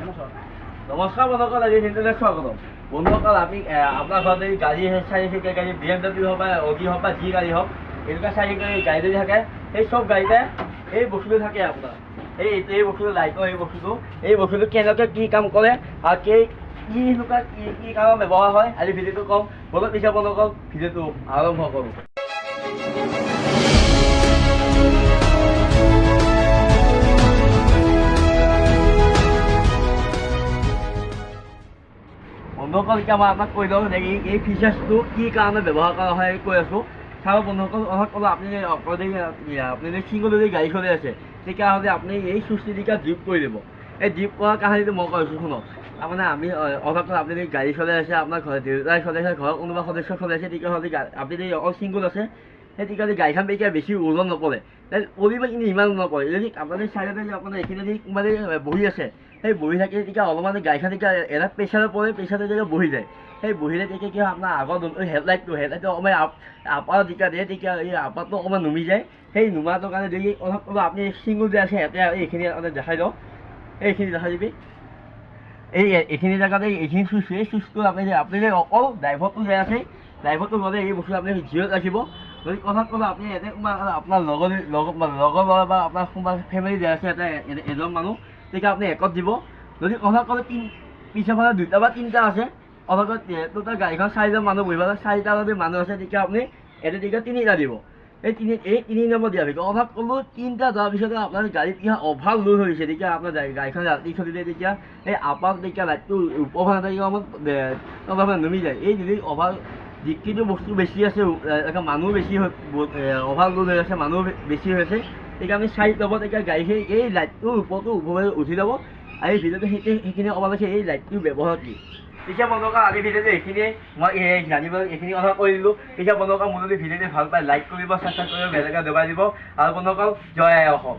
নমস্কাৰ বন্ধুসকল, আজি নিতলৈ স্বাগতম। বন্ধুসকল, আমি আপোনাৰ ঘৰত যদি গাড়ী চাৰিচকীয়া গাড়ী BMW হওক বা অডি হওক বা যি গাড়ী হওক, এনেকুৱা চাৰিচকীয়া গাড়ী যদি থাকে, সেই চব গাড়ীতে এই বস্তুটো থাকে আপোনাৰ। এই বস্তুটো লাইটৰ এই বস্তুটো কেনেকৈ কি কাম কৰে আৰু কি কামত ব্যৱহাৰ হয়, আজি ভিডিঅ'টো কম। বলক পিছে বন্ধুসকল, ভিডিঅ'টো আৰম্ভ কৰোঁ। বন্ধুসকল, এতিয়া মই আপোনাক কৈ লওঁ যে এই ফিচাৰ্ছটো কি কাৰণে ব্যৱহাৰ কৰা হয় কৈ আছোঁ। চাব বন্ধুসকল, অহক ক'লে আপুনি যদি চিংগল যদি গাড়ী চলাই আছে, তেতিয়াহ'লে আপুনি এই চুইচটিকা ড্ৰিপ কৰি দিব। এই ড্ৰিপ কৰাৰ কাহিনীটো মই কৈ আছোঁ শুনক। তাৰমানে আমি অহক ক'লে আপুনি যদি গাড়ী চলাই আছে, আপোনাৰ ঘৰত দেউতাই চলাই আছে, ঘৰৰ কোনোবা সদস্য চলাই আছে, তেতিয়াহ'লে আপুনি যদি অকল চিংগল আছে, সেই তেতিয়াহ'লে গাড়ীখন এতিয়া বেছি ওজন নপৰে, পৰিব কিন্তু ইমান নপৰে। যদি আপুনি চাইডতে যদি আপোনাৰ এইখিনি যদি কোনোবাই বহি আছে, সেই বহি থাকে তেতিয়া অলপমান গাড়ীখন তেতিয়া এটা প্ৰেছাৰত পৰে, প্ৰেছাৰটো যেতিয়া বহি যায়, সেই বহিলে তেতিয়া কি হয় আপোনাৰ আগৰ হেডলাইটটো অকণমান আপাৰত যেতিয়া দিয়ে, তেতিয়া এই আপাৰটো অকণমান নুমি যায়। সেই নুমাটোৰ কাৰণে যদি অলপ আপুনি চিংগুল যে আছে ইয়াতে এইখিনি দেখাই দিয়ক, এইখিনি দেখাই দিবি। এইখিনি জেগাতে এইখিনি চুইচটো আপুনি অকল ড্ৰাইভৰটো যে আছে, ড্ৰাইভৰটো গ'লে এই বস্তু আপুনি জিৰত ৰাখিব। যদি কথাত ক'লে আপুনি ইয়াতে আপোনাৰ লগৰ ল'ৰা বা আপোনাৰ কোনোবা ফেমিলি যে আছে ইয়াতে এজন মানুহ, তেতিয়া আপুনি একত দিব। যদি কথাত ক'লে পিছৰ ফালে দুটা বা তিনিটা আছে, অথবা টোটেল গাড়ীখন চাৰিজন মানুহ বহিব, চাৰিটা যদি মানুহ আছে, তেতিয়া আপুনি এতিয়া তেতিয়া তিনিটা দিব। এই তিনি নম্বৰ দিয়া ভিতৰত অভাৱ ক'লো তিনিটা যোৱাৰ পিছতে আপোনাৰ গাড়ীত কি হয় অভাৰ লোড হৈছে, তেতিয়া আপোনাৰ গাড়ীখন ৰাতি চলিলে তেতিয়া এই আপাৰ তেতিয়া লাইটটো ওপৰফালে অলপমান নুমি যায়। এই যদি অভাৰ যিটো বস্তু বেছি আছে, মানুহ বেছি অভাৰ লোড হৈ আছে, মানুহ বেছি হৈ আছে, তেতিয়া আপুনি চাইড ল'ব। তেতিয়া গাড়ীখিনি এই লাইটটোৰ ওপৰতো উঠি যাব। আৰু এই ভিডিঅ'টো সেইখিনি ক'ব লাগিছে এই লাইটটোৰ ব্যৱহাৰ কি। তেতিয়া বন্ধুসকল, আজি ভিডিঅ'টো এইখিনিয়ে মই জানিব এইখিনি কথা কৈ দিলোঁ। তেতিয়া বন্ধুসকল, মোৰ যদি ভিডিঅ'টো ভাল পায় লাইক কৰিব, ছাবস্ক্ৰাইব কৰিব, বেলেগক দবাই দিব। আৰু বন্ধুসকল, জয় আই অসম।